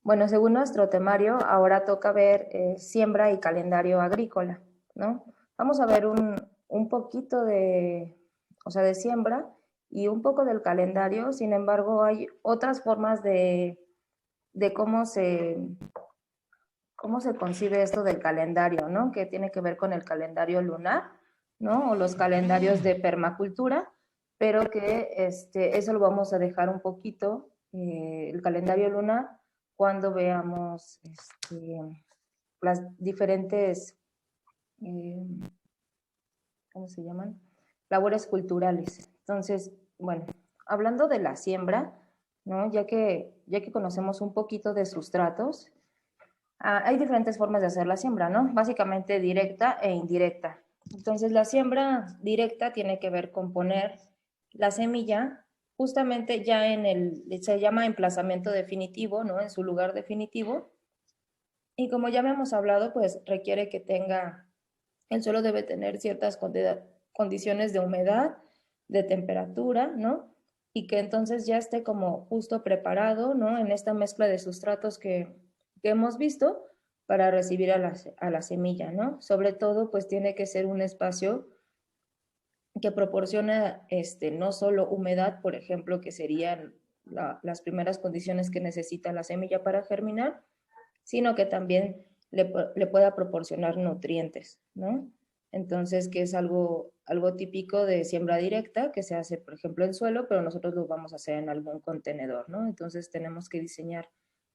Bueno, según nuestro temario, ahora toca ver siembra y calendario agrícola, ¿no? Vamos a ver un poquito de, o sea, de siembra y un poco del calendario. Sin embargo, hay otras formas de cómo se concibe esto del calendario, ¿no? Que tiene que ver con el calendario lunar, ¿no? O los calendarios de permacultura, pero que eso lo vamos a dejar un poquito, el calendario lunar, cuando veamos las diferentes, eh, ¿cómo se llaman? Labores culturales. Entonces, bueno, hablando de la siembra, ¿no? Ya que conocemos un poquito de sustratos, hay diferentes formas de hacer la siembra, ¿no? Básicamente directa e indirecta. Entonces, la siembra directa tiene que ver con poner la semilla justamente ya se llama emplazamiento definitivo, ¿no? En su lugar definitivo. Y como ya habíamos hablado, pues requiere que el suelo debe tener ciertas condiciones de humedad, de temperatura, ¿no? Y que entonces ya esté como justo preparado, ¿no? En esta mezcla de sustratos que hemos visto para recibir a la semilla, ¿no? Sobre todo, pues tiene que ser un espacio que proporciona no solo humedad, por ejemplo, que serían las primeras condiciones que necesita la semilla para germinar, sino que también le pueda proporcionar nutrientes, ¿no? Entonces, que es algo típico de siembra directa, que se hace, por ejemplo, en suelo, pero nosotros lo vamos a hacer en algún contenedor, ¿no? Entonces, tenemos que diseñar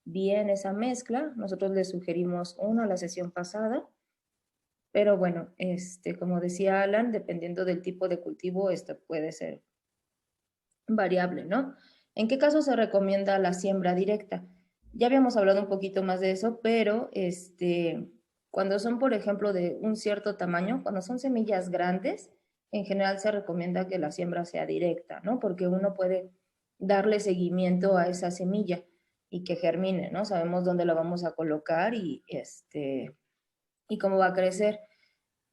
bien esa mezcla. Nosotros le sugerimos uno a la sesión pasada, pero bueno, como decía Alan, dependiendo del tipo de cultivo, esto puede ser variable, ¿no? ¿En qué caso se recomienda la siembra directa? Ya habíamos hablado un poquito más de eso, pero cuando son, por ejemplo, de un cierto tamaño, cuando son semillas grandes, en general se recomienda que la siembra sea directa, ¿no? Porque uno puede darle seguimiento a esa semilla y que germine, ¿no? Sabemos dónde la vamos a colocar y cómo va a crecer,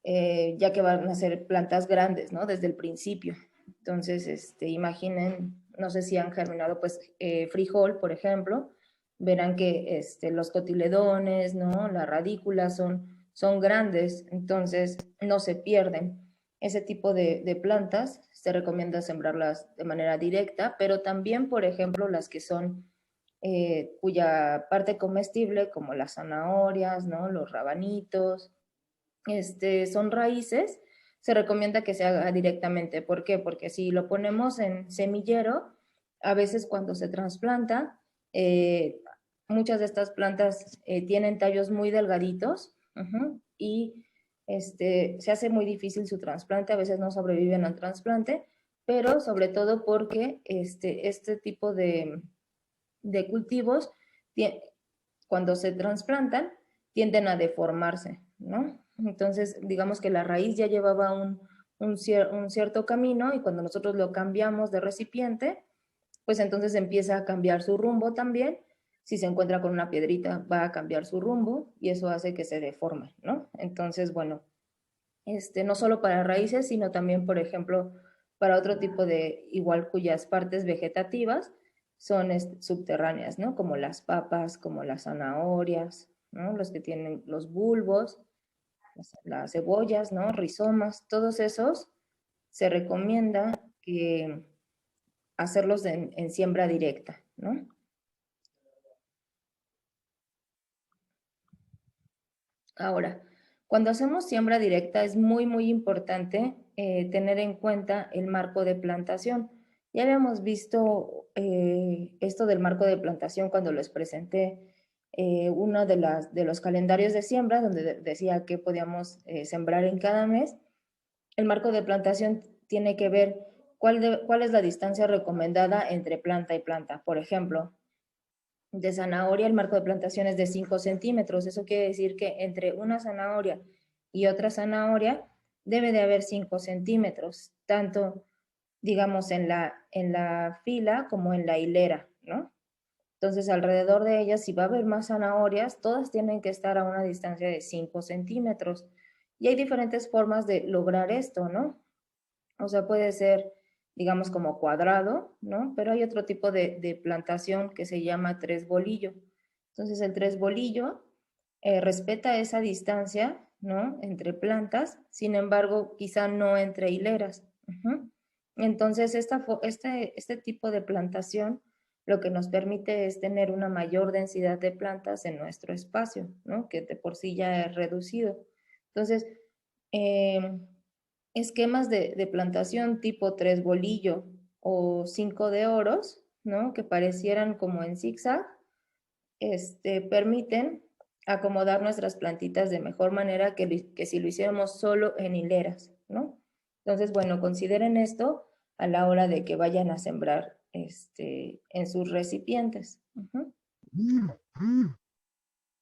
ya que van a ser plantas grandes, ¿no? Desde el principio. Entonces, imaginen, no sé si han germinado, pues, frijol, por ejemplo, verán que los cotiledones, ¿no? Las radículas son grandes, entonces no se pierden. Ese tipo de plantas se recomienda sembrarlas de manera directa, pero también, por ejemplo, las que son cuya parte comestible, como las zanahorias, ¿no? Los rabanitos, son raíces, se recomienda que se haga directamente. ¿Por qué? Porque si lo ponemos en semillero, a veces cuando se trasplanta, eh, muchas de estas plantas tienen tallos muy delgaditos, y se hace muy difícil su trasplante, a veces no sobreviven al trasplante, pero sobre todo porque este tipo de cultivos, cuando se trasplantan, tienden a deformarse, ¿no? Entonces, digamos que la raíz ya llevaba un cierto camino, y cuando nosotros lo cambiamos de recipiente, pues entonces empieza a cambiar su rumbo también. Si se encuentra con una piedrita, va a cambiar su rumbo y eso hace que se deforme, ¿no? Entonces, bueno, no solo para raíces, sino también, por ejemplo, para otro tipo de, igual cuyas partes vegetativas son subterráneas, ¿no? Como las papas, como las zanahorias, ¿no? Los que tienen los bulbos, las cebollas, ¿no? Rizomas, todos esos se recomienda que hacerlos en siembra directa, ¿no? Ahora, cuando hacemos siembra directa es muy, muy importante tener en cuenta el marco de plantación. Ya habíamos visto esto del marco de plantación cuando les presenté uno de los calendarios de siembra, donde decía que podíamos sembrar en cada mes. El marco de plantación tiene que ver cuál es la distancia recomendada entre planta y planta. Por ejemplo, de zanahoria, el marco de plantación es de 5 centímetros. Eso quiere decir que entre una zanahoria y otra zanahoria debe de haber 5 centímetros, tanto, digamos, en la fila como en la hilera, ¿no? Entonces, alrededor de ellas, si va a haber más zanahorias, todas tienen que estar a una distancia de 5 centímetros. Y hay diferentes formas de lograr esto, ¿no? O sea, puede ser, digamos, como cuadrado, ¿no? Pero hay otro tipo de plantación que se llama tres bolillo. Entonces el tres bolillo respeta esa distancia, ¿no? Entre plantas, sin embargo, quizá no entre hileras. Entonces, este tipo de plantación lo que nos permite es tener una mayor densidad de plantas en nuestro espacio, ¿no? Que de por sí ya es reducido. Entonces, eh, esquemas de plantación tipo tres bolillo o cinco de oros, ¿no? Que parecieran como en zigzag, permiten acomodar nuestras plantitas de mejor manera que si lo hiciéramos solo en hileras, ¿no? Entonces, bueno, consideren esto a la hora de que vayan a sembrar en sus recipientes.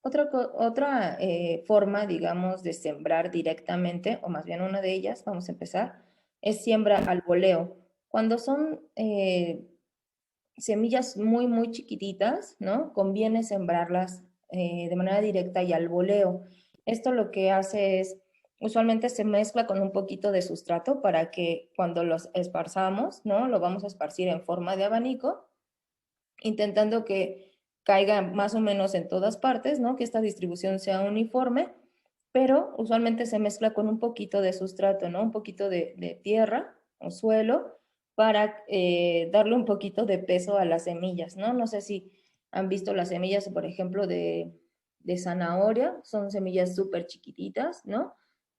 Otra forma, digamos, de sembrar directamente, o más bien una de ellas, vamos a empezar, es siembra al voleo. Cuando son semillas muy, muy chiquititas, ¿no? Conviene sembrarlas de manera directa y al voleo. Esto lo que hace es, usualmente se mezcla con un poquito de sustrato para que cuando los esparzamos, ¿no? Lo vamos a esparcir en forma de abanico, intentando que caiga más o menos en todas partes, ¿no? Que esta distribución sea uniforme, pero usualmente se mezcla con un poquito de sustrato, ¿no? Un poquito de tierra o suelo para darle un poquito de peso a las semillas, ¿no? No sé si han visto las semillas, por ejemplo, de zanahoria, son semillas súper chiquititas, ¿no?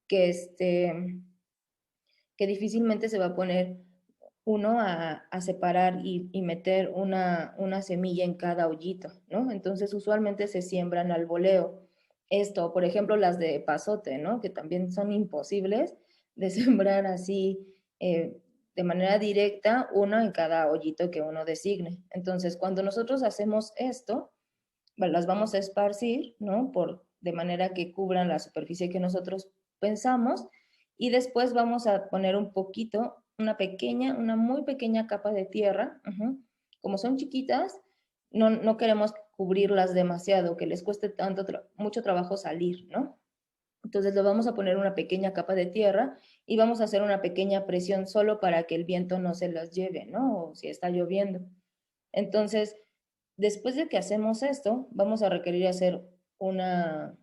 Que, que difícilmente se va a poner uno a separar y meter una semilla en cada hoyito, ¿no? Entonces usualmente se siembran al voleo. Esto, por ejemplo, las de pasote, ¿no? Que también son imposibles de sembrar así de manera directa, uno en cada hoyito que uno designe. Entonces, cuando nosotros hacemos esto, las vamos a esparcir, ¿no? De manera que cubran la superficie que nosotros pensamos y después vamos a poner un poquito, una muy pequeña capa de tierra. Como son chiquitas, no queremos cubrirlas demasiado, que les cueste mucho trabajo salir, ¿no? Entonces le vamos a poner una pequeña capa de tierra y vamos a hacer una pequeña presión solo para que el viento no se las lleve, ¿no? O si está lloviendo. Entonces, después de que hacemos esto, vamos a requerir hacer una,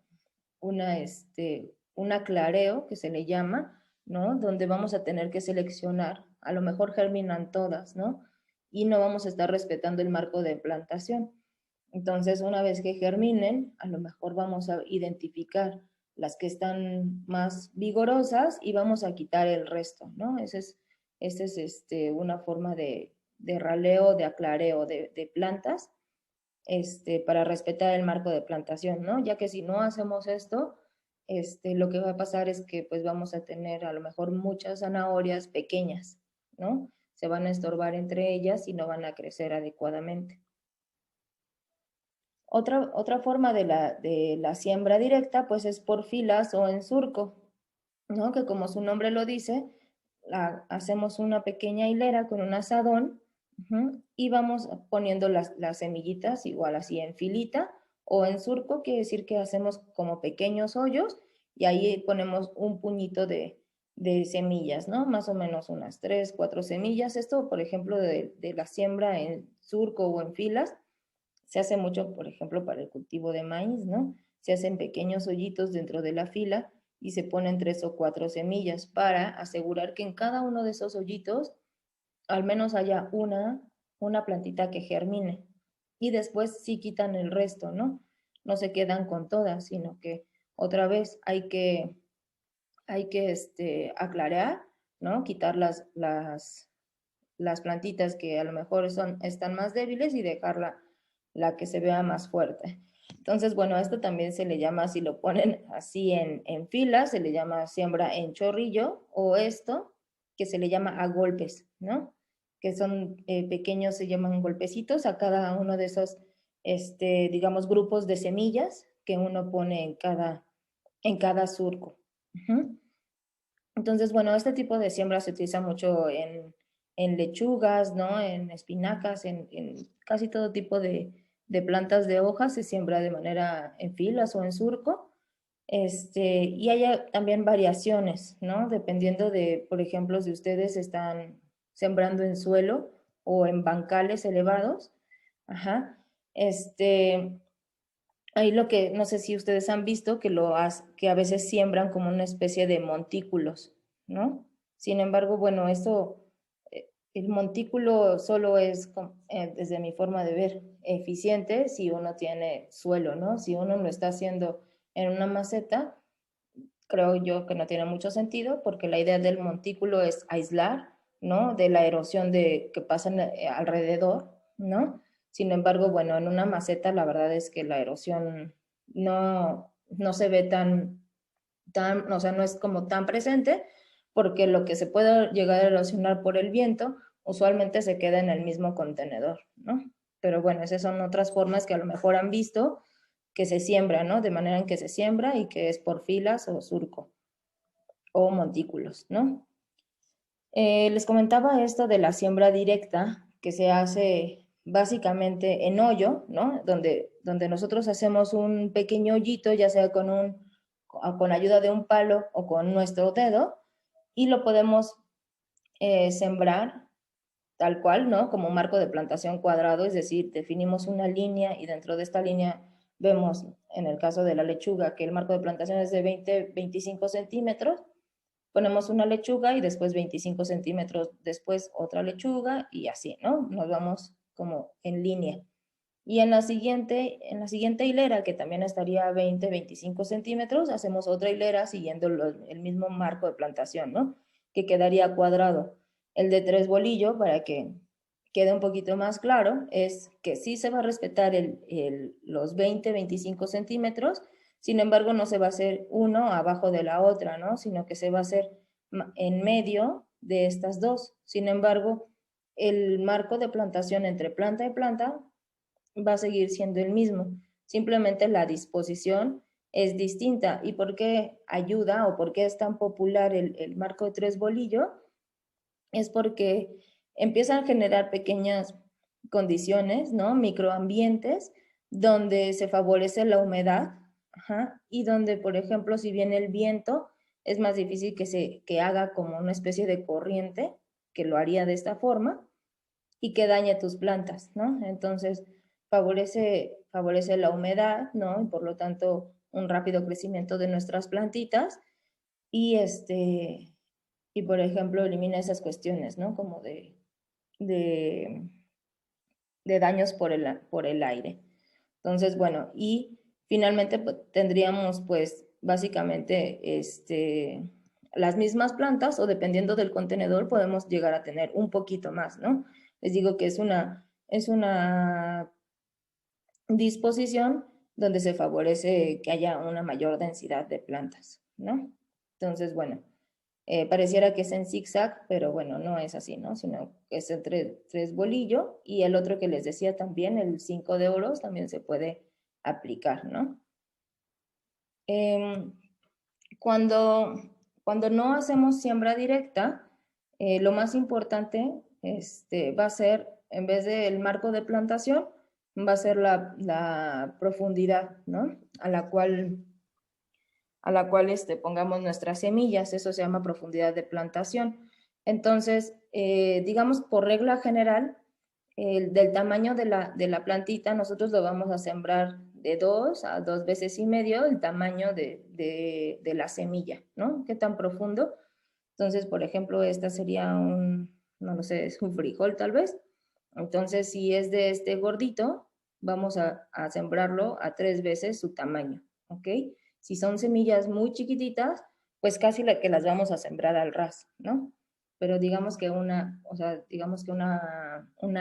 un aclareo, que se le llama, ¿no? Donde vamos a tener que seleccionar, a lo mejor germinan todas, ¿no? Y no vamos a estar respetando el marco de plantación. Entonces, una vez que germinen, a lo mejor vamos a identificar las que están más vigorosas y vamos a quitar el resto, ¿no? Esa es una forma de raleo, de aclareo de plantas, para respetar el marco de plantación, ¿no? Ya que si no hacemos esto, lo que va a pasar es que pues vamos a tener a lo mejor muchas zanahorias pequeñas, ¿no? Se van a estorbar entre ellas y no van a crecer adecuadamente. Otra forma de la siembra directa, pues es por filas o en surco, ¿no? Que como su nombre lo dice, hacemos una pequeña hilera con un asadón, y vamos poniendo las semillitas igual así en filita o en surco, quiere decir que hacemos como pequeños hoyos y ahí ponemos un puñito de semillas, ¿no? Más o menos unas 3, 4 semillas. Esto, por ejemplo, de la siembra en surco o en filas, se hace mucho, por ejemplo, para el cultivo de maíz, ¿no? Se hacen pequeños hoyitos dentro de la fila y se ponen 3 o 4 semillas para asegurar que en cada uno de esos hoyitos al menos haya una plantita que germine. Y después sí quitan el resto, ¿no? No se quedan con todas, sino que otra vez hay que aclarar, ¿no? Quitar las plantitas que a lo mejor están más débiles y dejar la que se vea más fuerte. Entonces, bueno, esto también se le llama, si lo ponen así en fila, se le llama siembra en chorrillo, o esto, que se le llama a golpes, ¿no? Que son pequeños, se llaman golpecitos a cada uno de esos, digamos, grupos de semillas que uno pone en cada surco. Entonces, bueno, este tipo de siembra se utiliza mucho en lechugas, ¿no? En espinacas, en casi todo tipo de plantas de hojas se siembra de manera en filas o en surco. Y hay también variaciones, ¿no? Dependiendo de, por ejemplo, si ustedes están sembrando en suelo o en bancales elevados. Ajá. ahí lo que, no sé si ustedes han visto, que a veces siembran como una especie de montículos, ¿no? Sin embargo, bueno, el montículo solo es, desde mi forma de ver, eficiente si uno tiene suelo, ¿no? Si uno lo está haciendo en una maceta, creo yo que no tiene mucho sentido, porque la idea del montículo es aislar, ¿no? De la erosión que pasa alrededor, ¿no? Sin embargo, bueno, en una maceta la verdad es que la erosión no se ve o sea, no es como tan presente, porque lo que se puede llegar a erosionar por el viento usualmente se queda en el mismo contenedor, ¿no? Pero bueno, esas son otras formas que a lo mejor han visto que se siembra, ¿no? De manera en que se siembra y que es por filas o surco o montículos, ¿no? Les comentaba esto de la siembra directa que se hace básicamente en hoyo, ¿no? Donde nosotros hacemos un pequeño hoyito, ya sea con ayuda de un palo o con nuestro dedo, y lo podemos sembrar tal cual, ¿no? Como un marco de plantación cuadrado, es decir, definimos una línea y dentro de esta línea vemos, en el caso de la lechuga, que el marco de plantación es de 20-25 centímetros, ponemos una lechuga y después 25 centímetros después otra lechuga y así, ¿no? Nos vamos como en línea. Y en la siguiente hilera, que también estaría a 20-25 centímetros, hacemos otra hilera siguiendo el mismo marco de plantación, ¿no? Que quedaría cuadrado. El de tres bolillo, para que quede un poquito más claro, es que sí se va a respetar los 20-25 centímetros, sin embargo no se va a hacer uno abajo de la otra, ¿no? Sino que se va a hacer en medio de estas dos. Sin embargo, el marco de plantación entre planta y planta va a seguir siendo el mismo. Simplemente la disposición es distinta. ¿Y por qué ayuda o por qué es tan popular el marco de tres bolillo? Es porque empiezan a generar pequeñas condiciones, ¿no? Microambientes donde se favorece la humedad, ajá, y donde, por ejemplo, si viene el viento, es más difícil que haga como una especie de corriente, que lo haría de esta forma, y que dañe tus plantas, ¿no? Entonces, favorece la humedad, ¿no? Y por lo tanto, un rápido crecimiento de nuestras plantitas y y por ejemplo, elimina esas cuestiones, ¿no? Como de, de daños por el aire. Entonces, bueno, y finalmente pues, tendríamos pues básicamente las mismas plantas o dependiendo del contenedor podemos llegar a tener un poquito más, ¿no? Les digo que es una disposición donde se favorece que haya una mayor densidad de plantas, ¿no? Entonces, bueno, pareciera que es en zigzag, pero bueno, no es así, ¿no? Sino que es entre tres bolillo y el otro que les decía también, el 5 de oros, también se puede aplicar, ¿no? Eh, cuando, cuando no hacemos siembra directa, lo más importante va a ser, en vez del marco de plantación, va a ser la profundidad, ¿no? A la cual pongamos nuestras semillas, eso se llama profundidad de plantación. Entonces, digamos, por regla general, del tamaño de la plantita, nosotros lo vamos a sembrar de 2 a 2 veces y medio el tamaño de la semilla, ¿no? ¿Qué tan profundo? Entonces, por ejemplo, esta sería no lo sé, es un frijol tal vez. Entonces, si es de este gordito, vamos a sembrarlo a 3 veces su tamaño, ¿ok? Si son semillas muy chiquititas, pues casi que las vamos a sembrar al ras, ¿no? Pero digamos que una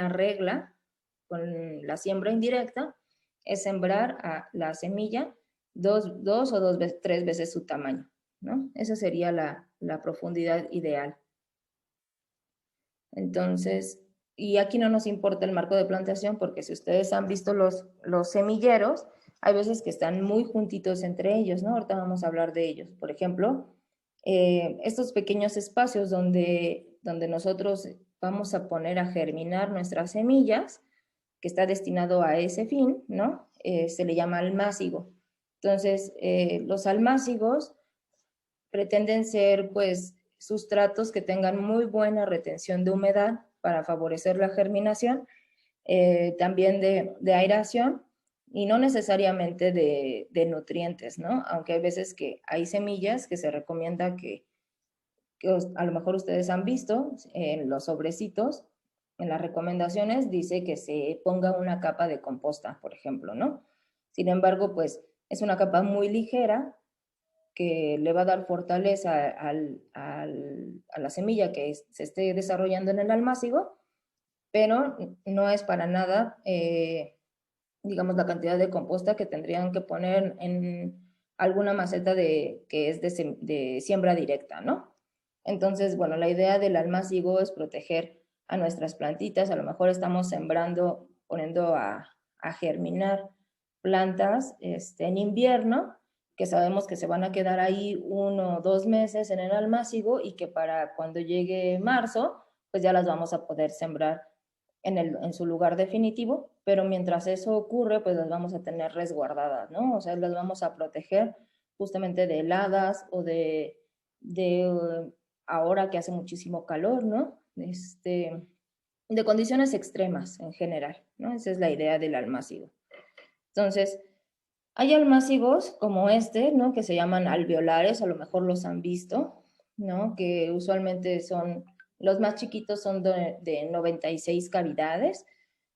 regla con la siembra indirecta es sembrar a la semilla dos o tres veces su tamaño, ¿no? Esa sería la profundidad ideal. Entonces, y aquí no nos importa el marco de plantación porque si ustedes han visto los semilleros, hay veces que están muy juntitos entre ellos, ¿no? Ahorita vamos a hablar de ellos. Por ejemplo, estos pequeños espacios donde nosotros vamos a poner a germinar nuestras semillas, que está destinado a ese fin, ¿no? Se le llama almácigo. Entonces, los almácigos pretenden ser, pues, sustratos que tengan muy buena retención de humedad para favorecer la germinación, también de aireación y no necesariamente de nutrientes, ¿no? Aunque hay veces que hay semillas que se recomienda que a lo mejor ustedes han visto en los sobrecitos, en las recomendaciones dice que se ponga una capa de composta, por ejemplo, ¿no? Sin embargo, pues es una capa muy ligera que le va a dar fortaleza a la semilla que se esté desarrollando en el almácigo, pero no es para nada, digamos, la cantidad de composta que tendrían que poner en alguna maceta que es de siembra directa, ¿no? Entonces, bueno, la idea del almácigo es proteger a nuestras plantitas. A lo mejor estamos sembrando, poniendo a germinar plantas en invierno, que sabemos que se van a quedar ahí 1 o 2 meses en el almácigo y que para cuando llegue marzo, pues ya las vamos a poder sembrar en su lugar definitivo, pero mientras eso ocurre, pues las vamos a tener resguardadas, ¿no? O sea, las vamos a proteger justamente de heladas o de ahora que hace muchísimo calor, ¿no? De condiciones extremas en general, ¿no? Esa es la idea del almácigo. Entonces, hay almácigos como ¿no? Que se llaman alveolares, a lo mejor los han visto, ¿no? Que usualmente los más chiquitos son de 96 cavidades.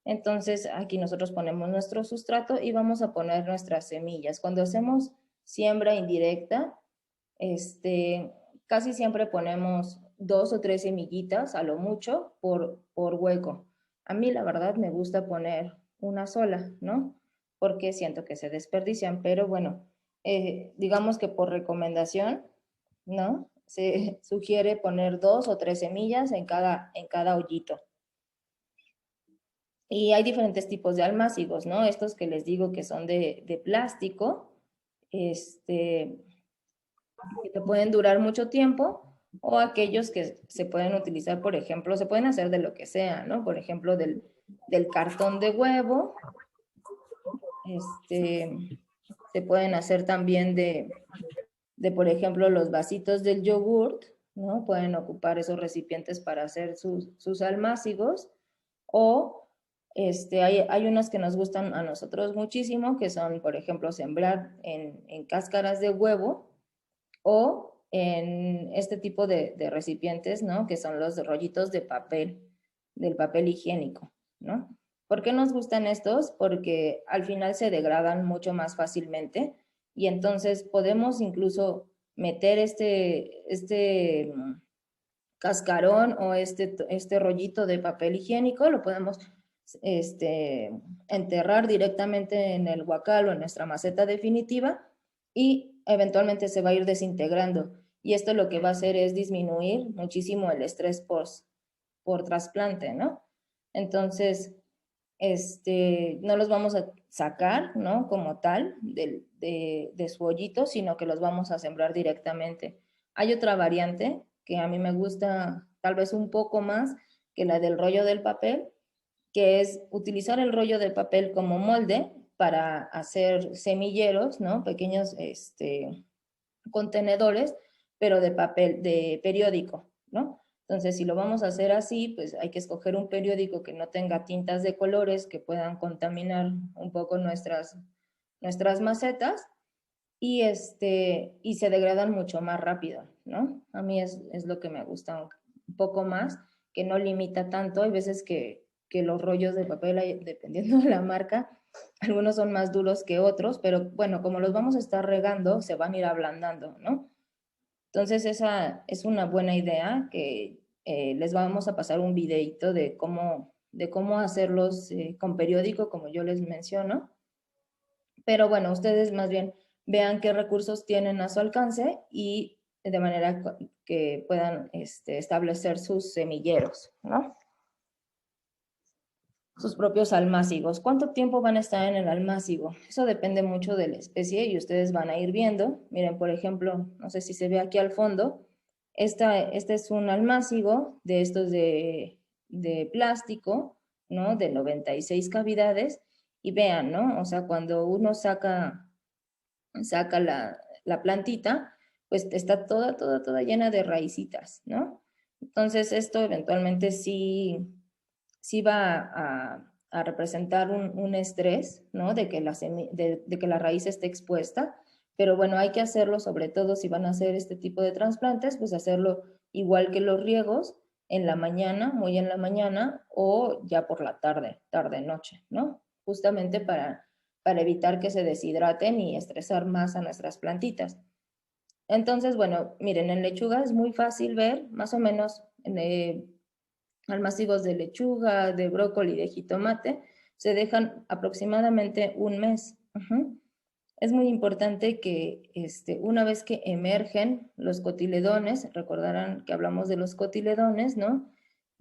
Entonces, aquí nosotros ponemos nuestro sustrato y vamos a poner nuestras semillas. Cuando hacemos siembra indirecta, casi siempre ponemos 2 o 3 semillitas, a lo mucho, por hueco. A mí, la verdad, me gusta poner una sola, ¿no? Porque siento que se desperdician, pero bueno, digamos que por recomendación, ¿no? Se sugiere poner 2 o 3 semillas en cada hoyito. Y hay diferentes tipos de almácigos, ¿no? Estos que les digo que son de plástico, que te pueden durar mucho tiempo, o aquellos que se pueden utilizar, por ejemplo, se pueden hacer de lo que sea, ¿no? Por ejemplo, del cartón de huevo, se pueden hacer también por ejemplo, los vasitos del yogurt, ¿no? Pueden ocupar esos recipientes para hacer sus almácigos, o hay unos que nos gustan a nosotros muchísimo, que son, por ejemplo, sembrar en cáscaras de huevo, o en este tipo de recipientes, ¿no? Que son los rollitos de papel, del papel higiénico, ¿no? ¿Por qué nos gustan estos? Porque al final se degradan mucho más fácilmente y entonces podemos incluso meter este cascarón o este rollito de papel higiénico, lo podemos enterrar directamente en el huacal o en nuestra maceta definitiva y eventualmente se va a ir desintegrando. Y esto lo que va a hacer es disminuir muchísimo el estrés por trasplante, ¿no? Entonces, no los vamos a sacar, ¿no? Como tal, de su hoyito, sino que los vamos a sembrar directamente. Hay otra variante que a mí me gusta tal vez un poco más que la del rollo del papel, que es utilizar el rollo de papel como molde para hacer semilleros, ¿no? Pequeños contenedores, pero de papel, de periódico, ¿no? Entonces, si lo vamos a hacer así, pues hay que escoger un periódico que no tenga tintas de colores que puedan contaminar un poco nuestras macetas y se degradan mucho más rápido, ¿no? A mí es lo que me gusta un poco más, que no limita tanto. Hay veces que los rollos de papel, dependiendo de la marca, algunos son más duros que otros, pero bueno, como los vamos a estar regando, se van a ir ablandando, ¿no? Entonces esa es una buena idea que les vamos a pasar un videito de cómo hacerlos con periódico, como yo les menciono. Pero bueno, ustedes más bien vean qué recursos tienen a su alcance y de manera que puedan establecer sus semilleros, ¿no? Sus propios almácigos. ¿Cuánto tiempo van a estar en el almácigo? Eso depende mucho de la especie y ustedes van a ir viendo. Miren, por ejemplo, no sé si se ve aquí al fondo, este es un almácigo de estos de plástico, ¿no? De 96 cavidades. Y vean, ¿no? O sea, cuando uno saca la plantita, pues está toda llena de raicitas, ¿no? Entonces esto eventualmente sí va a representar un estrés, ¿no? De que de que la raíz esté expuesta, pero bueno, hay que hacerlo, sobre todo si van a hacer este tipo de trasplantes, pues hacerlo igual que los riegos, en la mañana, muy en la mañana, o ya por la tarde, tarde-noche, ¿no? Justamente para evitar que se deshidraten y estresar más a nuestras plantitas. Entonces, bueno, miren, en lechuga es muy fácil ver, más o menos, almacigos de lechuga, de brócoli, de jitomate, se dejan aproximadamente un mes. Es muy importante que una vez que emergen los cotiledones, recordarán que hablamos de los cotiledones, ¿no?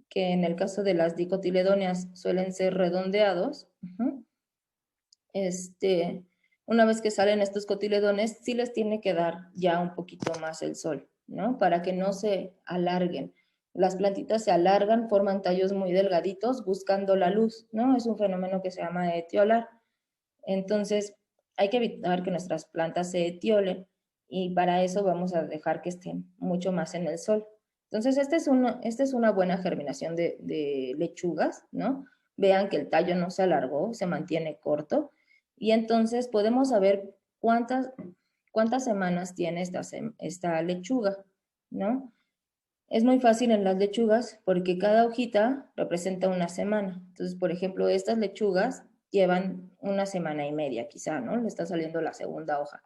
Que en el caso de las dicotiledóneas suelen ser redondeados. Una vez que salen estos cotiledones, sí les tiene que dar ya un poquito más el sol, ¿no? Para que no se alarguen. Las plantitas se alargan, forman tallos muy delgaditos buscando la luz, ¿no? Es un fenómeno que se llama etiolar. Entonces, hay que evitar que nuestras plantas se etiolen y para eso vamos a dejar que estén mucho más en el sol. Entonces, esta es una buena germinación de lechugas, ¿no? Vean que el tallo no se alargó, se mantiene corto y entonces podemos saber cuántas semanas tiene esta lechuga, ¿no? Es muy fácil en las lechugas porque cada hojita representa una semana. Entonces, por ejemplo, estas lechugas llevan una semana y media quizá, ¿no? Le está saliendo la segunda hoja.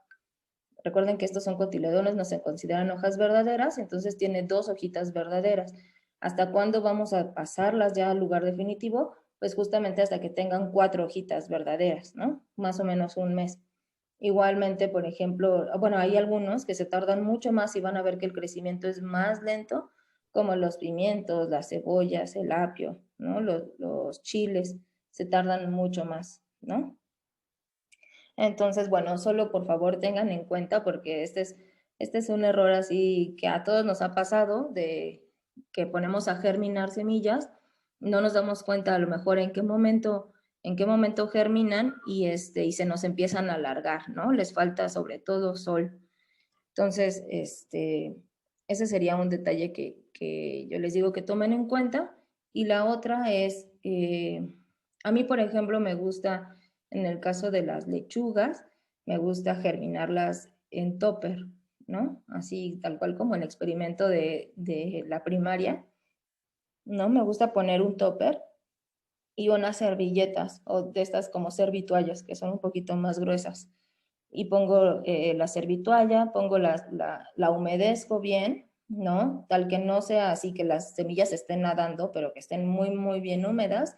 Recuerden que estos son cotiledones, no se consideran hojas verdaderas, entonces tiene dos hojitas verdaderas. ¿Hasta cuándo vamos a pasarlas ya al lugar definitivo? Pues justamente hasta que tengan 4 hojitas verdaderas, ¿no? Más o menos un mes. Igualmente, por ejemplo, bueno, hay algunos que se tardan mucho más y van a ver que el crecimiento es más lento, como los pimientos, las cebollas, el apio, ¿no? Los chiles se tardan mucho más, ¿no? Entonces, bueno, solo por favor tengan en cuenta porque este es un error así que a todos nos ha pasado de que ponemos a germinar semillas, no nos damos cuenta a lo mejor en qué momento germinan y se nos empiezan a alargar, ¿no? Les falta sobre todo sol. Entonces, ese sería un detalle que yo les digo que tomen en cuenta. Y la otra es, a mí, por ejemplo, me gusta, en el caso de las lechugas, me gusta germinarlas en topper, ¿no? Así, tal cual como el experimento de la primaria, ¿no? Me gusta poner un topper y unas servilletas o de estas como servitoallas que son un poquito más gruesas. Y pongo la servitoalla, pongo la humedezco bien, ¿no? Tal que no sea así que las semillas estén nadando, pero que estén muy, muy bien húmedas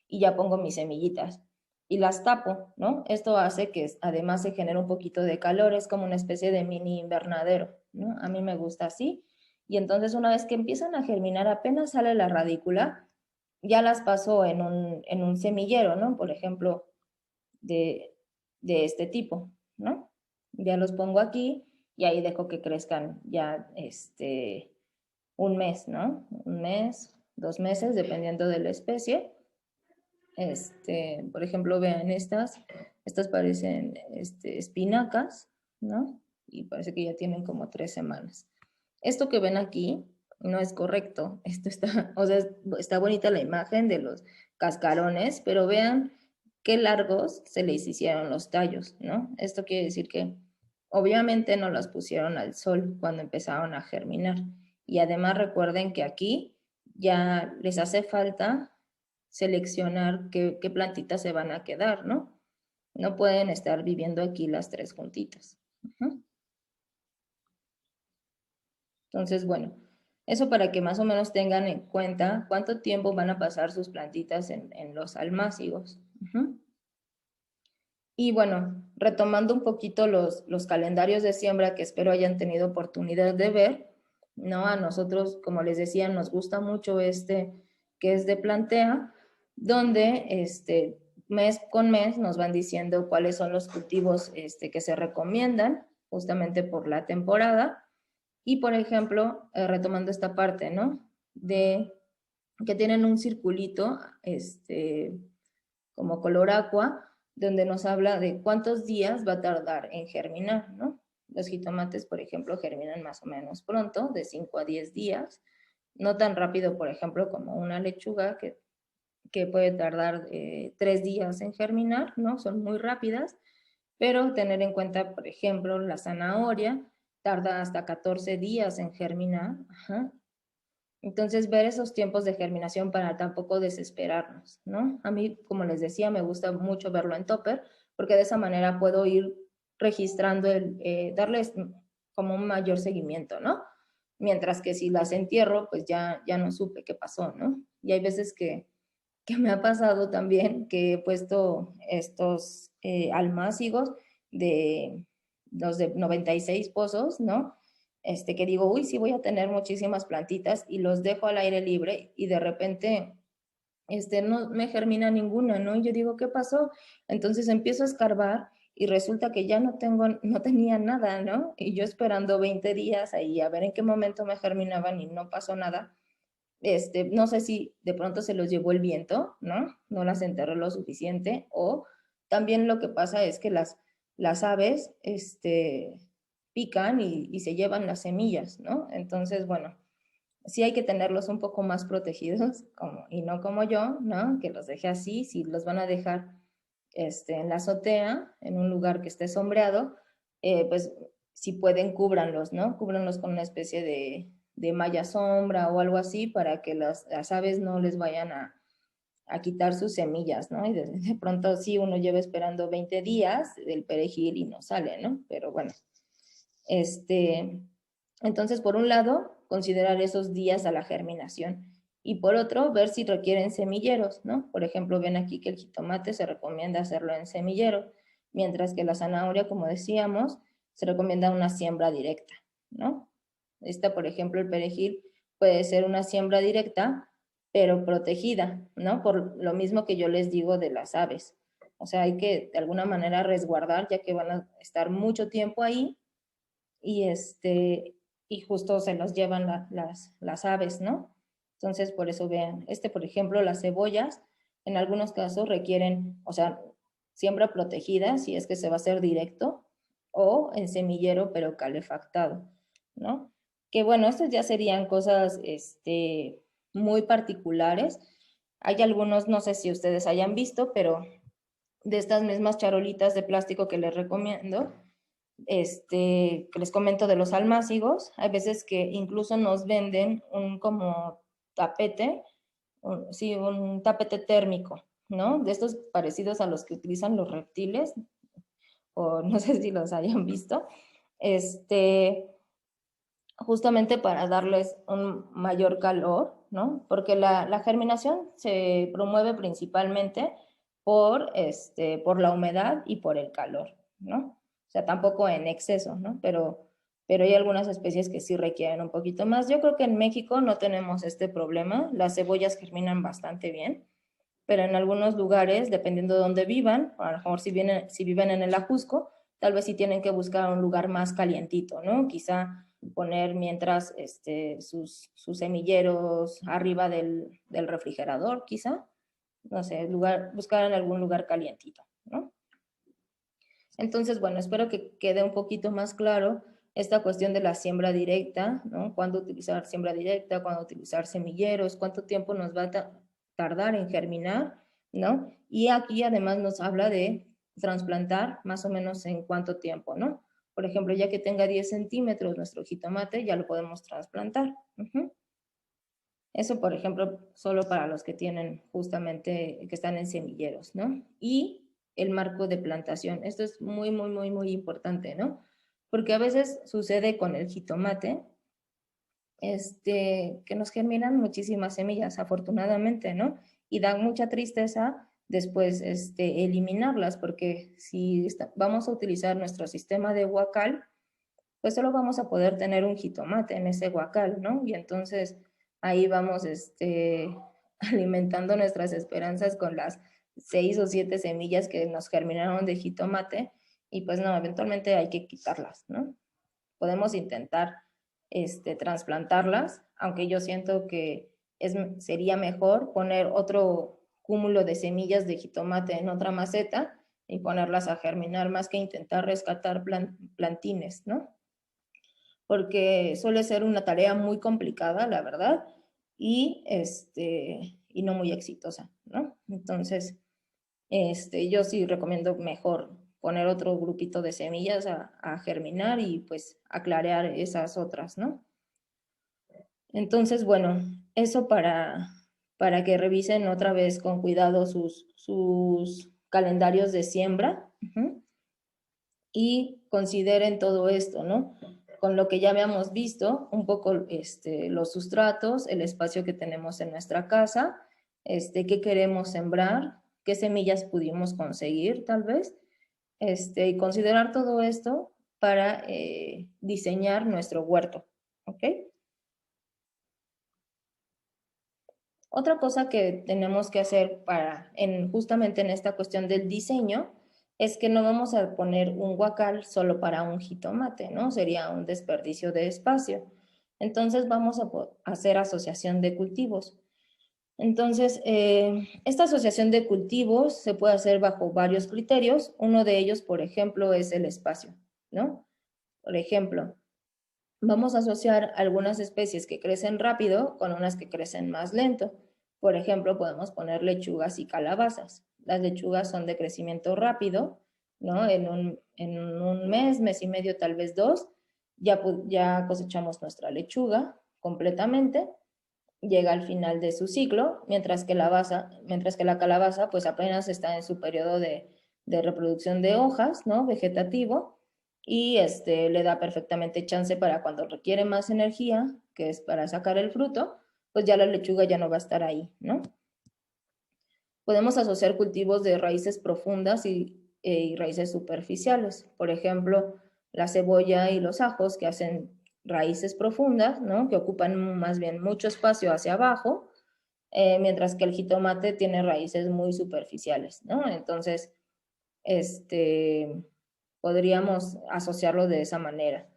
y ya pongo mis semillitas y las tapo, ¿no? Esto hace que además se genere un poquito de calor, es como una especie de mini invernadero, ¿no? A mí me gusta así. Y entonces una vez que empiezan a germinar, apenas sale la radícula, ya las paso en un semillero, ¿no? Por ejemplo, de, de este tipo, ¿no? Ya los pongo aquí y ahí dejo que crezcan ya un mes, ¿no? Un mes, 2 meses, dependiendo de la especie. Por ejemplo, vean estas parecen espinacas, ¿no? Y parece que ya tienen como 3 semanas. Esto que ven aquí no es correcto. Esto está, o sea, está bonita la imagen de los cascarones, pero vean qué largos se les hicieron los tallos, ¿no? Esto quiere decir que obviamente no las pusieron al sol cuando empezaron a germinar. Y además recuerden que aquí ya les hace falta seleccionar qué plantitas se van a quedar, ¿no? No pueden estar viviendo aquí las 3 juntitas. Entonces, bueno, eso para que más o menos tengan en cuenta cuánto tiempo van a pasar sus plantitas en los almácigos. Y bueno, retomando un poquito los calendarios de siembra que espero hayan tenido oportunidad de ver, ¿no? A nosotros, como les decía, nos gusta mucho que es de Plantea, donde mes con mes nos van diciendo cuáles son los cultivos que se recomiendan justamente por la temporada. Y, por ejemplo, retomando esta parte, ¿no? De que tienen un circulito, como color aqua, donde nos habla de cuántos días va a tardar en germinar, ¿no? Los jitomates, por ejemplo, germinan más o menos pronto, de 5 a 10 días, no tan rápido, por ejemplo, como una lechuga, que que puede tardar 3 días en germinar, ¿no? Son muy rápidas, pero tener en cuenta, por ejemplo, la zanahoria tarda hasta 14 días en germinar. Ajá. Entonces, ver esos tiempos de germinación para tampoco desesperarnos, ¿no? A mí, como les decía, me gusta mucho verlo en topper, porque de esa manera puedo ir registrando, darles como un mayor seguimiento, ¿no? Mientras que si las entierro, pues ya no supe qué pasó, ¿no? Y hay veces que me ha pasado también que he puesto estos almácigos de los de 96 pozos, ¿no? Que digo, uy, sí voy a tener muchísimas plantitas y los dejo al aire libre y de repente no me germina ninguna, ¿no? Y yo digo, ¿qué pasó? Entonces empiezo a escarbar y resulta que ya no tenía nada, ¿no? Y yo esperando 20 días ahí a ver en qué momento me germinaban y no pasó nada. No sé si de pronto se los llevó el viento, ¿no? No las enterró lo suficiente, o también lo que pasa es que las aves, pican y se llevan las semillas, ¿no? Entonces, bueno, sí hay que tenerlos un poco más protegidos, y no como yo, ¿no? Que los deje así, si los van a dejar en la azotea, en un lugar que esté sombreado, pues si pueden, cúbranlos, ¿no? Cúbranlos con una especie de malla sombra o algo así para que las aves no les vayan a quitar sus semillas, ¿no? Y de pronto sí uno lleva esperando 20 días del perejil y no sale, ¿no? Pero bueno, entonces, por un lado, considerar esos días a la germinación y por otro, ver si requieren semilleros, ¿no? Por ejemplo, ven aquí que el jitomate se recomienda hacerlo en semillero, mientras que la zanahoria, como decíamos, se recomienda una siembra directa, ¿no? Por ejemplo, el perejil puede ser una siembra directa, pero protegida, ¿no? Por lo mismo que yo les digo de las aves. O sea, hay que de alguna manera resguardar, ya que van a estar mucho tiempo ahí y, y justo se los llevan las aves, ¿no? Entonces, por eso vean, por ejemplo, las cebollas, en algunos casos requieren, o sea, siembra protegida, si es que se va a hacer directo, o en semillero, pero calefactado, ¿no? Que bueno, estas ya serían cosas, muy particulares. Hay algunos, no sé si ustedes hayan visto, pero de estas mismas charolitas de plástico que les recomiendo, que les comento de los almácigos, hay veces que incluso nos venden un como tapete, sí, un tapete térmico, ¿no? De estos parecidos a los que utilizan los reptiles, o no sé si los hayan visto, este, justamente para darles un mayor calor, ¿no? Porque la germinación se promueve principalmente por la humedad y por el calor, ¿no? O sea, tampoco en exceso, ¿no? Pero hay algunas especies que sí requieren un poquito más. Yo creo que en México no tenemos este problema. Las cebollas germinan bastante bien, pero en algunos lugares, dependiendo de dónde vivan, a lo mejor si viven en el Ajusco, tal vez sí tienen que buscar un lugar más calientito, ¿no? Quizá poner mientras sus semilleros arriba del refrigerador, quizá, no sé, buscar en algún lugar calientito, ¿no? Entonces, bueno, espero que quede un poquito más claro esta cuestión de la siembra directa, ¿no? Cuándo utilizar siembra directa, cuándo utilizar semilleros, cuánto tiempo nos va a tardar en germinar, ¿no? Y aquí además nos habla de trasplantar más o menos en cuánto tiempo, ¿no? Por ejemplo, ya que tenga 10 centímetros nuestro jitomate, ya lo podemos trasplantar. Eso, por ejemplo, solo para los que tienen justamente, que están en semilleros, ¿no? Y el marco de plantación. Esto es muy, muy, muy, muy importante, ¿no? Porque a veces sucede con el jitomate, que nos germinan muchísimas semillas, afortunadamente, ¿no? Y da mucha tristeza después, eliminarlas, porque si vamos a utilizar nuestro sistema de huacal, pues solo vamos a poder tener un jitomate en ese huacal, ¿no? Y entonces ahí vamos, alimentando nuestras esperanzas con las 6 o 7 semillas que nos germinaron de jitomate, y pues no, eventualmente hay que quitarlas, ¿no? Podemos intentar, trasplantarlas, aunque yo siento que sería mejor poner otro cúmulo de semillas de jitomate en otra maceta y ponerlas a germinar, más que intentar rescatar plantines, ¿no? Porque suele ser una tarea muy complicada, la verdad, y no muy exitosa, ¿no? Entonces, yo sí recomiendo mejor poner otro grupito de semillas a germinar y pues a clarear esas otras, ¿no? Entonces, bueno, eso para que revisen otra vez con cuidado sus calendarios de siembra. Y consideren todo esto, ¿no? Con lo que ya habíamos visto, un poco los sustratos, el espacio que tenemos en nuestra casa, qué queremos sembrar, qué semillas pudimos conseguir tal vez, y considerar todo esto para diseñar nuestro huerto, ¿ok? Otra cosa que tenemos que hacer justamente en esta cuestión del diseño es que no vamos a poner un guacal solo para un jitomate, ¿no? Sería un desperdicio de espacio. Entonces vamos a hacer asociación de cultivos. Entonces, esta asociación de cultivos se puede hacer bajo varios criterios. Uno de ellos, por ejemplo, es el espacio, ¿no? Por ejemplo, vamos a asociar algunas especies que crecen rápido con unas que crecen más lento. Por ejemplo, podemos poner lechugas y calabazas. Las lechugas son de crecimiento rápido, ¿no? En un mes y medio, tal vez dos, ya cosechamos nuestra lechuga completamente, llega al final de su ciclo, mientras que la calabaza pues apenas está en su periodo de reproducción de hojas, ¿no? Vegetativo, y le da perfectamente chance para cuando requiere más energía, que es para sacar el fruto, pues ya la lechuga ya no va a estar ahí, ¿no? Podemos asociar cultivos de raíces profundas y raíces superficiales. Por ejemplo, la cebolla y los ajos que hacen raíces profundas, ¿no? Que ocupan más bien mucho espacio hacia abajo, mientras que el jitomate tiene raíces muy superficiales, ¿no? Entonces, podríamos asociarlo de esa manera.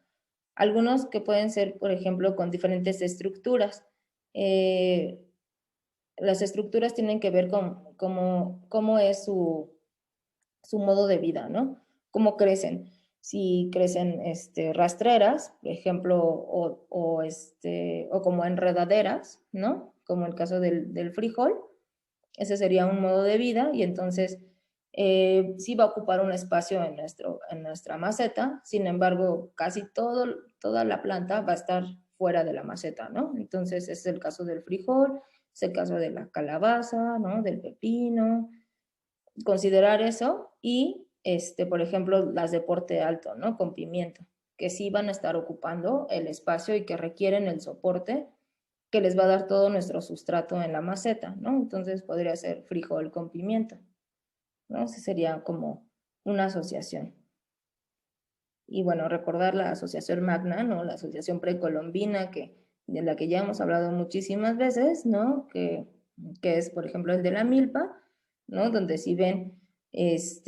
Algunos que pueden ser, por ejemplo, con diferentes estructuras. Las estructuras tienen que ver con cómo es su modo de vida, ¿no? Cómo crecen. Si crecen rastreras, por ejemplo, o como enredaderas, ¿no? Como el caso del frijol, ese sería un modo de vida y entonces sí va a ocupar un espacio en nuestra maceta, sin embargo, casi toda la planta va a estar fuera de la maceta, ¿no? Entonces es el caso del frijol, es el caso de la calabaza, ¿no? Del pepino, considerar eso y, por ejemplo, las de porte alto, ¿no? Con pimiento, que sí van a estar ocupando el espacio y que requieren el soporte que les va a dar todo nuestro sustrato en la maceta, ¿no? Entonces podría ser frijol con pimiento, ¿no? Ese sería como una asociación. Y bueno, recordar la asociación magna, ¿no? La asociación precolombina, de la que ya hemos hablado muchísimas veces, ¿no? Que es, por ejemplo, el de la milpa, ¿no? Donde si ven, es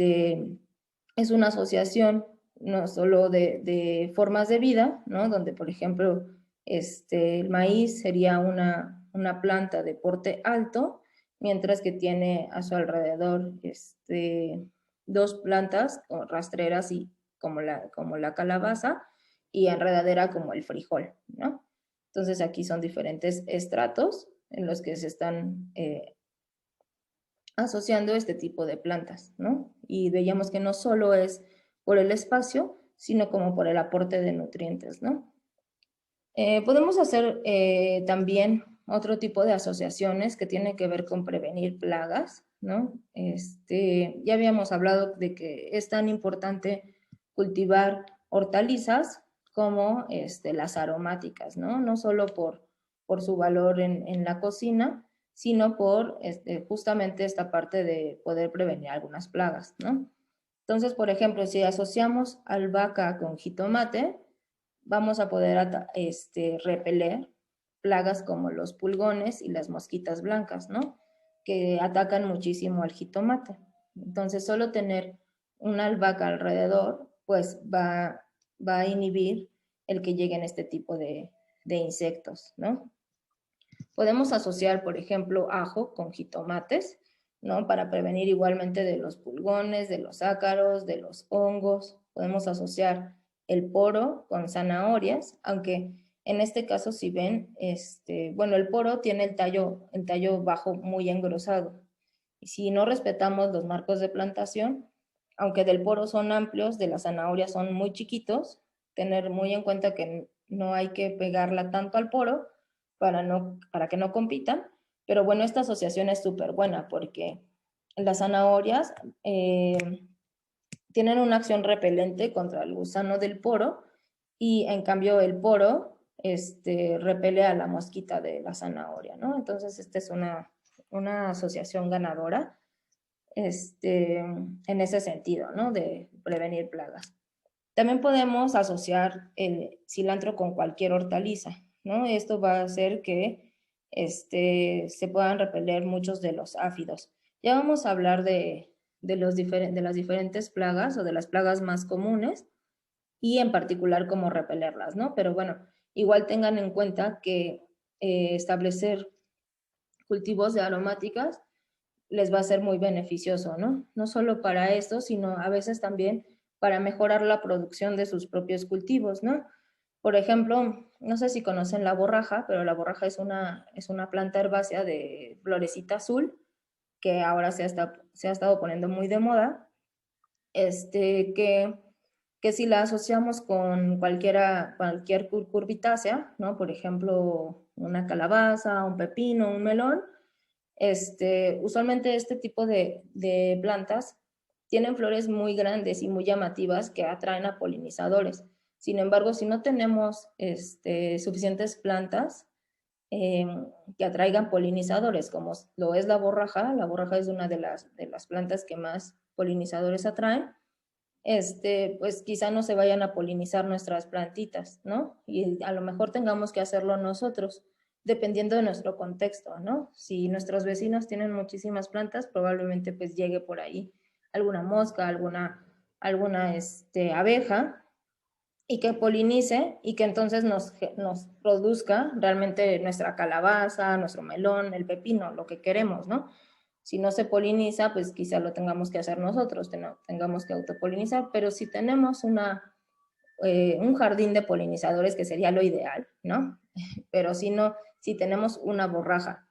una asociación no solo de formas de vida, ¿no? Donde, por ejemplo, el maíz sería una planta de porte alto, mientras que tiene a su alrededor dos plantas rastreras y como la calabaza y enredadera como el frijol, ¿no? Entonces aquí son diferentes estratos en los que se están asociando este tipo de plantas, ¿no? Y veíamos que no solo es por el espacio, sino como por el aporte de nutrientes, ¿no? Podemos hacer también otro tipo de asociaciones que tienen que ver con prevenir plagas, ¿no? Ya habíamos hablado de que es tan importante cultivar hortalizas como las aromáticas, ¿no? No solo por su valor en la cocina, sino por justamente esta parte de poder prevenir algunas plagas, ¿no? Entonces, por ejemplo, si asociamos albahaca con jitomate, vamos a poder repeler plagas como los pulgones y las mosquitas blancas, ¿no? Que atacan muchísimo al jitomate. Entonces, solo tener una albahaca alrededor, pues va a inhibir el que lleguen este tipo de insectos, ¿no? Podemos asociar, por ejemplo, ajo con jitomates, ¿no? Para prevenir igualmente de los pulgones, de los ácaros, de los hongos. Podemos asociar el poro con zanahorias, aunque en este caso, si ven, bueno, el poro tiene el tallo bajo muy engrosado. Y si no respetamos los marcos de plantación, aunque del poro son amplios, de las zanahorias son muy chiquitos, tener muy en cuenta que no hay que pegarla tanto al poro para que no compitan. Pero bueno, esta asociación es súper buena porque las zanahorias tienen una acción repelente contra el gusano del poro y en cambio el poro repele a la mosquita de la zanahoria, ¿no? Entonces esta es una asociación ganadora en ese sentido, ¿no? De prevenir plagas. También podemos asociar el cilantro con cualquier hortaliza, ¿no? Esto va a hacer que se puedan repeler muchos de los áfidos. Ya vamos a hablar de las diferentes plagas o de las plagas más comunes y en particular cómo repelerlas, ¿no? Pero bueno, igual tengan en cuenta que establecer cultivos de aromáticas les va a ser muy beneficioso, ¿no? No solo para esto, sino a veces también para mejorar la producción de sus propios cultivos, ¿no? Por ejemplo, no sé si conocen la borraja, pero la borraja es una planta herbácea de florecita azul que ahora se ha estado poniendo muy de moda, que si la asociamos con cualquier curvitácea, ¿no? Por ejemplo, una calabaza, un pepino, un melón, usualmente este tipo de plantas tienen flores muy grandes y muy llamativas que atraen a polinizadores. Sin embargo, si no tenemos suficientes plantas eh, que atraigan polinizadores, como lo es la borraja es una de las plantas que más polinizadores atraen, pues quizá no se vayan a polinizar nuestras plantitas, ¿no? Y a lo mejor tengamos que hacerlo nosotros, dependiendo de nuestro contexto, ¿no? Si nuestros vecinos tienen muchísimas plantas, probablemente pues llegue por ahí alguna mosca, alguna abeja, y que polinice y que entonces nos produzca realmente nuestra calabaza, nuestro melón, el pepino, lo que queremos, ¿no? Si no se poliniza, pues quizá lo tengamos que hacer nosotros, tengamos que autopolinizar, pero si tenemos un jardín de polinizadores, que sería lo ideal, ¿no? Pero si no, si tenemos una borraja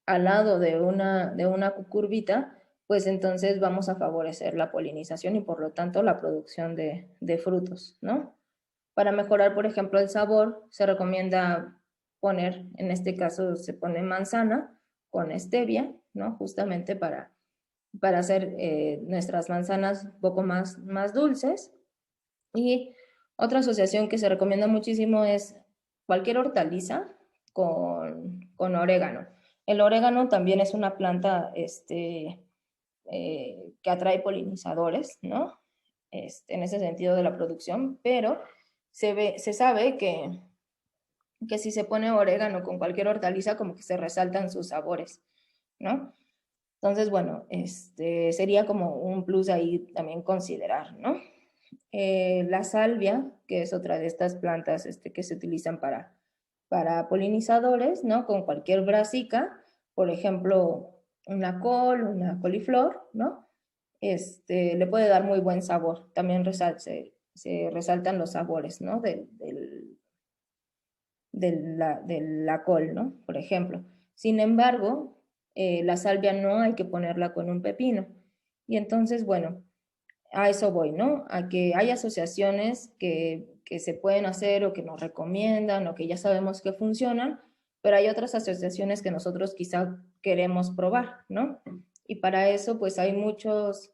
al lado de una cucurbita, pues entonces vamos a favorecer la polinización y por lo tanto la producción de frutos, ¿no? Para mejorar, por ejemplo, el sabor, se recomienda poner, en este caso se pone manzana con stevia, ¿no? Justamente para hacer nuestras manzanas un poco más dulces. Y otra asociación que se recomienda muchísimo es cualquier hortaliza con orégano. El orégano también es una planta que atrae polinizadores, ¿no? En ese sentido de la producción, pero se sabe que si se pone orégano con cualquier hortaliza, como que se resaltan sus sabores, ¿no? Entonces, bueno, sería como un plus ahí también considerar, ¿no? La salvia, que es otra de estas plantas que se utilizan para polinizadores, ¿no? Con cualquier brasica, por ejemplo, una col, una coliflor, ¿no? Le puede dar muy buen sabor. También se resaltan los sabores, ¿no? De la col, ¿no? Por ejemplo. Sin embargo, la salvia no hay que ponerla con un pepino. Y entonces, bueno, a eso voy, ¿no? A que hay asociaciones que se pueden hacer o que nos recomiendan o que ya sabemos que funcionan, pero hay otras asociaciones que nosotros quizá queremos probar, ¿no? Y para eso, pues hay muchas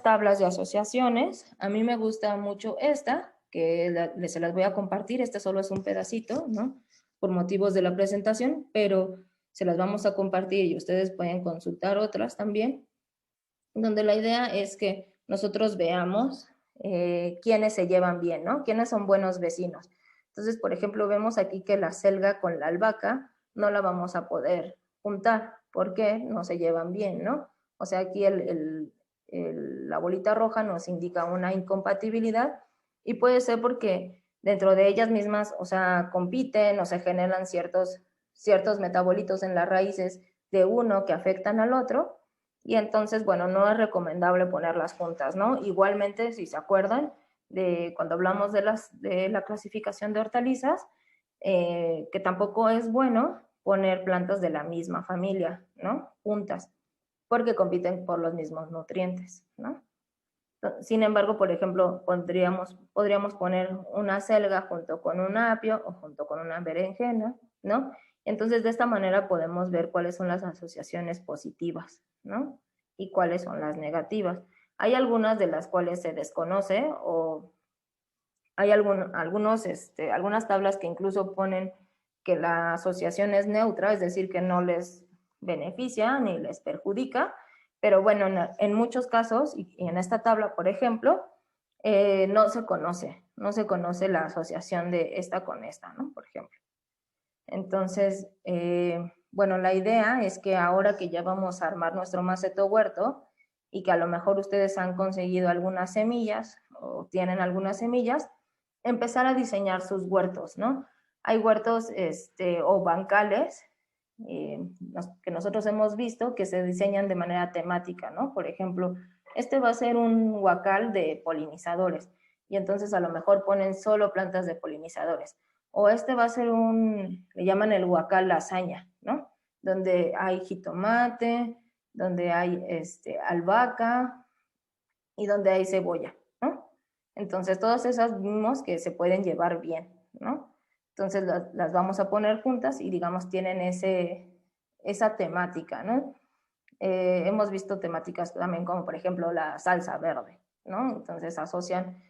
tablas de asociaciones. A mí me gusta mucho esta, que se las voy a compartir. Este solo es un pedacito, ¿no? Por motivos de la presentación, pero se las vamos a compartir y ustedes pueden consultar otras también, donde la idea es que nosotros veamos quiénes se llevan bien, ¿no? Quiénes son buenos vecinos. Entonces, por ejemplo, vemos aquí que la selga con la albahaca no la vamos a poder juntar porque no se llevan bien, ¿no? O sea, aquí la bolita roja nos indica una incompatibilidad y puede ser porque dentro de ellas mismas, o sea, compiten o se generan ciertos metabolitos en las raíces de uno que afectan al otro y entonces, bueno, no es recomendable ponerlas juntas, ¿no? Igualmente, si se acuerdan de cuando hablamos de la clasificación de hortalizas, que tampoco es bueno poner plantas de la misma familia, ¿no? Juntas, porque compiten por los mismos nutrientes, ¿no? Sin embargo, por ejemplo, podríamos poner una selga junto con un apio o junto con una berenjena, ¿no? Entonces, de esta manera podemos ver cuáles son las asociaciones positivas, ¿no? Y cuáles son las negativas. Hay algunas de las cuales se desconoce o hay algunas tablas que incluso ponen que la asociación es neutra, es decir, que no les beneficia ni les perjudica, pero bueno, en muchos casos, y en esta tabla, por ejemplo, no se conoce la asociación de esta con esta, ¿no? Por ejemplo. Entonces, bueno, la idea es que ahora que ya vamos a armar nuestro maceto huerto y que a lo mejor ustedes han conseguido algunas semillas o tienen algunas semillas, empezar a diseñar sus huertos, ¿no? Hay huertos o bancales que nosotros hemos visto que se diseñan de manera temática, ¿no? Por ejemplo, este va a ser un huacal de polinizadores y entonces a lo mejor ponen solo plantas de polinizadores. O este va a ser le llaman el huacal lasaña, ¿no? Donde hay jitomate, donde hay albahaca y donde hay cebolla, ¿no? Entonces, todas esas vimos que se pueden llevar bien, ¿no? Entonces, las vamos a poner juntas y, digamos, tienen esa temática, ¿no? Hemos visto temáticas también como, por ejemplo, la salsa verde, ¿no? Entonces, asocian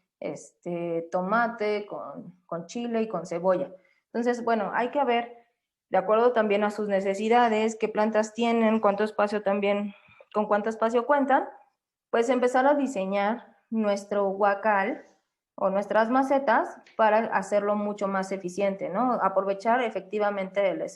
tomate con chile y con cebolla. Entonces, bueno, hay que ver, de acuerdo también a sus necesidades, qué plantas tienen, cuánto espacio también, con cuánto espacio cuentan, pues empezar a diseñar nuestro huacal o nuestras macetas para hacerlo mucho más eficiente, ¿no? Aprovechar efectivamente el espacio